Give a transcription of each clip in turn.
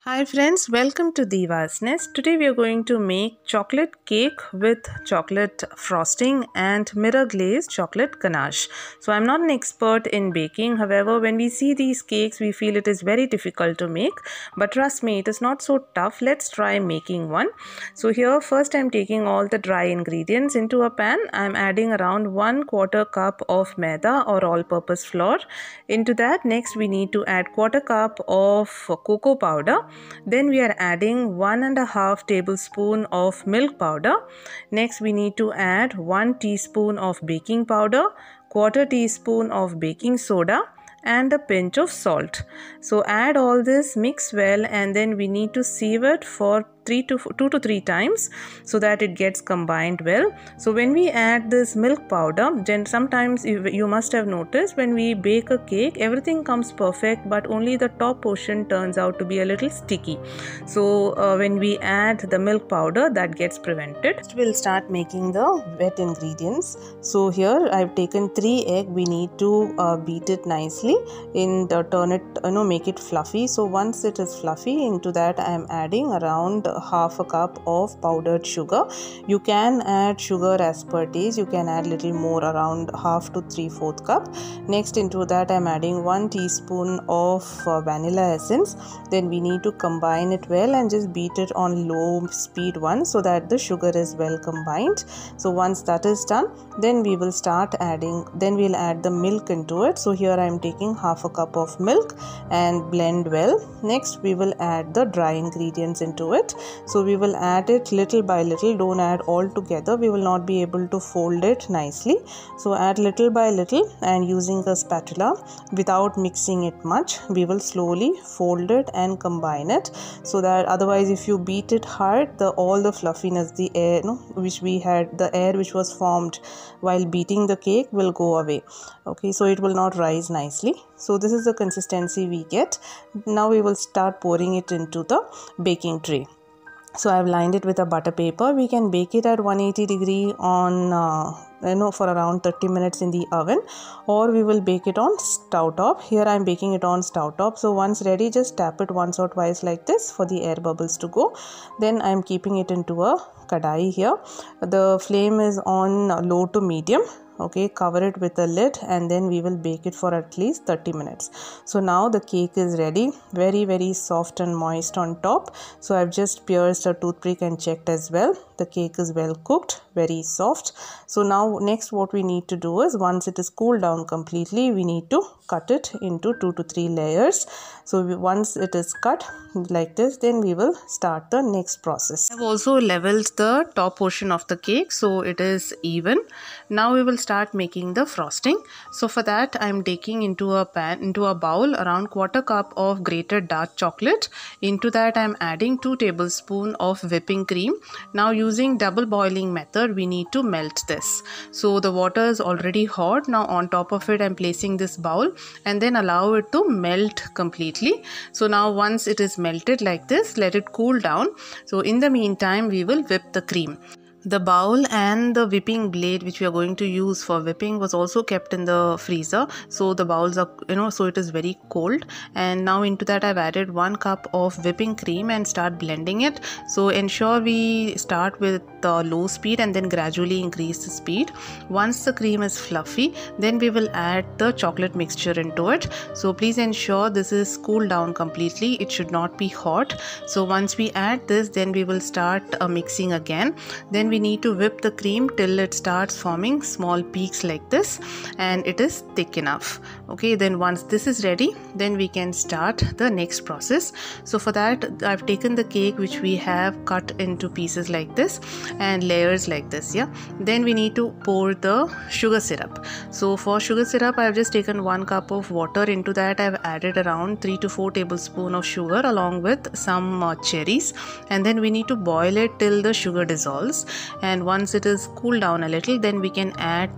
Hi friends, welcome to Diva's Nest. Today we are going to make chocolate cake with chocolate frosting and mirror glazed chocolate ganache. So I'm not an expert in baking. However, when we see these cakes, we feel it is very difficult to make. But trust me, it is not so tough. Let's try making one. So here first I'm taking all the dry ingredients into a pan. I'm adding around 1/4 cup of maida or all-purpose flour. Into that next we need to add 1/4 cup of cocoa powder. Then we are adding 1.5 tablespoon of milk powder. Next we need to add 1 teaspoon of baking powder, 1/4 teaspoon of baking soda and a pinch of salt. So add all this, mix well, and then we need to sieve it for 2 to 3 times so that it gets combined well. So when we add this milk powder, then sometimes you must have noticed when we bake a cake, everything comes perfect, but only the top portion turns out to be a little sticky. So when we add the milk powder, that gets prevented. Next we'll start making the wet ingredients. So here I've taken 3 eggs. We need to beat it nicely turn it, make it fluffy. So once it is fluffy, into that I am adding around half a cup of powdered sugar. You can add sugar as per taste. You can add little more, around half to 3/4 cup. Next into that I am adding 1 teaspoon of vanilla essence. Then we need to combine it well and just beat it on low speed once so that the sugar is well combined. So once that is done, then we will start adding, then we'll add the milk into it. So here I am taking half a cup of milk and blend well. Next we will add the dry ingredients into it. So we will add it little by little. Don't add all together. We will not be able to fold it nicely. So add little by little, and using a spatula without mixing it much, we will slowly fold it and combine it, so that otherwise if you beat it hard, all the fluffiness, the air the air which was formed while beating the cake will go away. Okay, so it will not rise nicely. So this is the consistency we get. Now we will start pouring it into the baking tray. So I've lined it with a butter paper. We can bake it at 180 degree on for around 30 minutes in the oven, or we will bake it on stove top. Here I'm baking it on stove top. So once ready, just tap it once or twice like this for the air bubbles to go. Then I'm keeping it into a kadai here. The flame is on low to medium. Okay, cover it with a lid, and then we will bake it for at least 30 minutes. So now the cake is ready, very soft and moist on top. So I've just pierced a toothpick and checked as well. The cake is well cooked, very soft. So now next what we need to do is, once it is cooled down completely, we need to cut it into 2 to 3 layers. So once it is cut like this, then we will start the next process. I've also leveled the top portion of the cake so it is even. Now we will start making the frosting. So for that I'm taking into a bowl around 1/4 cup of grated dark chocolate. Into that I'm adding 2 tablespoons of whipping cream. Now using double boiling method, we need to melt this. So the water is already hot. Now on top of it I'm placing this bowl and then allow it to melt completely. So now once it is melted like this, let it cool down. So in the meantime we will whip the cream. The bowl and the whipping blade which we are going to use for whipping was also kept in the freezer. So the bowls are, so it is very cold. And now into that I've added 1 cup of whipping cream and start blending it. So ensure we start with low speed and then gradually increase the speed. Once the cream is fluffy, then we will add the chocolate mixture into it. So please ensure this is cooled down completely. It should not be hot. So once we add this, then we will start mixing again. Then we need to whip the cream till it starts forming small peaks like this and it is thick enough. Okay, then once this is ready, then we can start the next process. So for that I've taken the cake which we have cut into pieces like this and layers like this. Yeah, then we need to pour the sugar syrup. So for sugar syrup I've just taken 1 cup of water. Into that I've added around 3 to 4 tablespoons of sugar along with some cherries, and then we need to boil it till the sugar dissolves. And once it is cooled down a little, then we can add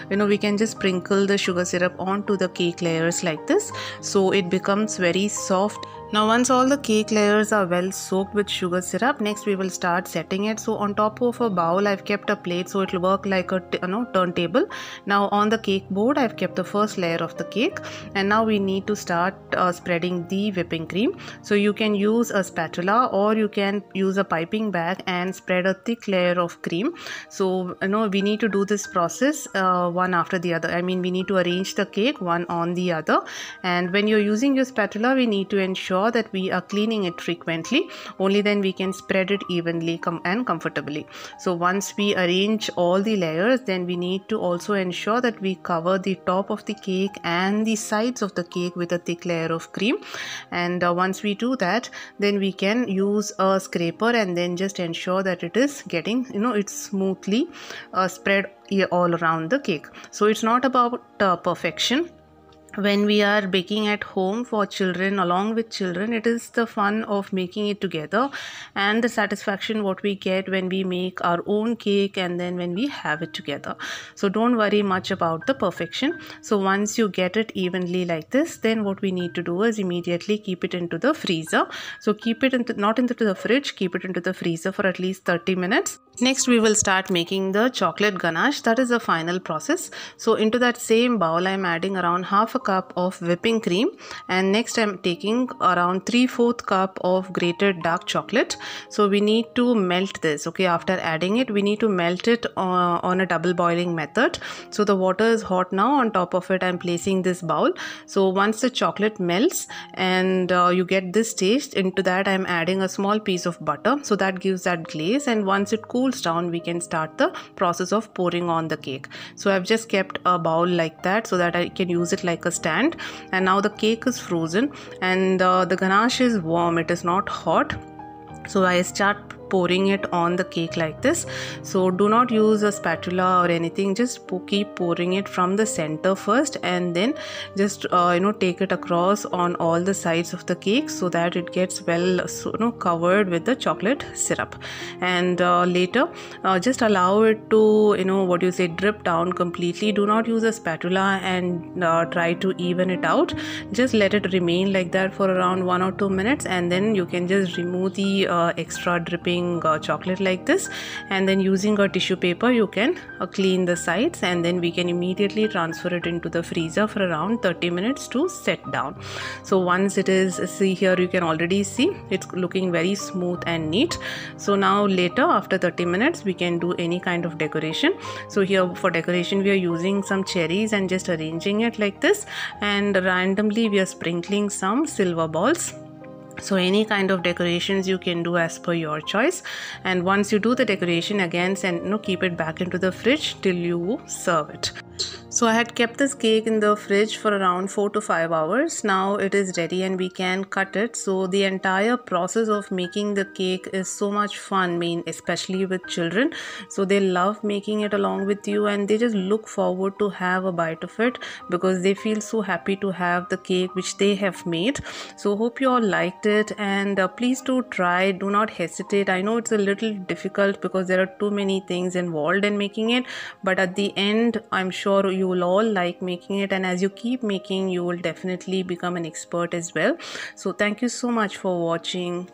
we can just sprinkle the sugar syrup onto the cake layers like this, so it becomes very soft. Now once all the cake layers are well soaked with sugar syrup, next we will start setting it. So on top of a bowl I've kept a plate so it will work like a turntable. Now on the cake board I've kept the first layer of the cake, and now we need to start spreading the whipping cream. So you can use a spatula or you can use a piping bag and spread a thick layer of cream. So we need to do this process one after the other. I mean, we need to arrange the cake one on the other, and when you're using your spatula we need to ensure that we are cleaning it frequently. Only then we can spread it evenly and comfortably. So once we arrange all the layers, then we need to also ensure that we cover the top of the cake and the sides of the cake with a thick layer of cream. And once we do that, then we can use a scraper and then just ensure that it is getting it's smoothly spread all around the cake. So it's not about perfection. When we are baking at home for children, along with children, it is the fun of making it together and the satisfaction what we get when we make our own cake and then when we have it together. So don't worry much about the perfection. So once you get it evenly like this, then what we need to do is immediately keep it into the freezer. So keep it not into the fridge, keep it into the freezer for at least 30 minutes. Next we will start making the chocolate ganache. That is the final process. So into that same bowl I am adding around half a cup of whipping cream, and next I am taking around 3/4 cup of grated dark chocolate. So we need to melt this. Okay, after adding it we need to melt it on a double boiling method. So the water is hot now. On top of it I am placing this bowl. So once the chocolate melts and you get this taste, into that I am adding a small piece of butter, so that gives that glaze, and once it cools down we can start the process of pouring on the cake. So I've just kept a bowl like that so that I can use it like a stand. And now the cake is frozen and the ganache is warm, it is not hot. So I start pouring it on the cake like this. So do not use a spatula or anything, just keep pouring it from the center first and then just take it across on all the sides of the cake so that it gets well covered with the chocolate syrup. And later just allow it to drip down completely. Do not use a spatula and try to even it out. Just let it remain like that for around 1 or 2 minutes, and then you can just remove the extra dripping chocolate like this, and then using a tissue paper you can clean the sides, and then we can immediately transfer it into the freezer for around 30 minutes to set down. So once it is, see here, you can already see it's looking very smooth and neat. So now later after 30 minutes we can do any kind of decoration. So here for decoration we are using some cherries and just arranging it like this, and randomly we are sprinkling some silver balls. So any kind of decorations you can do as per your choice. And once you do the decoration, again keep it back into the fridge till you serve it. So I had kept this cake in the fridge for around 4 to 5 hours. Now it is ready and we can cut it. So the entire process of making the cake is so much fun, especially with children. So they love making it along with you and they just look forward to have a bite of it because they feel so happy to have the cake which they have made. So hope you all liked it, and please do try. Do not hesitate. I know it's a little difficult because there are too many things involved in making it, but at the end I'm sure you will all like making it, and as you keep making you will definitely become an expert as well. So thank you so much for watching.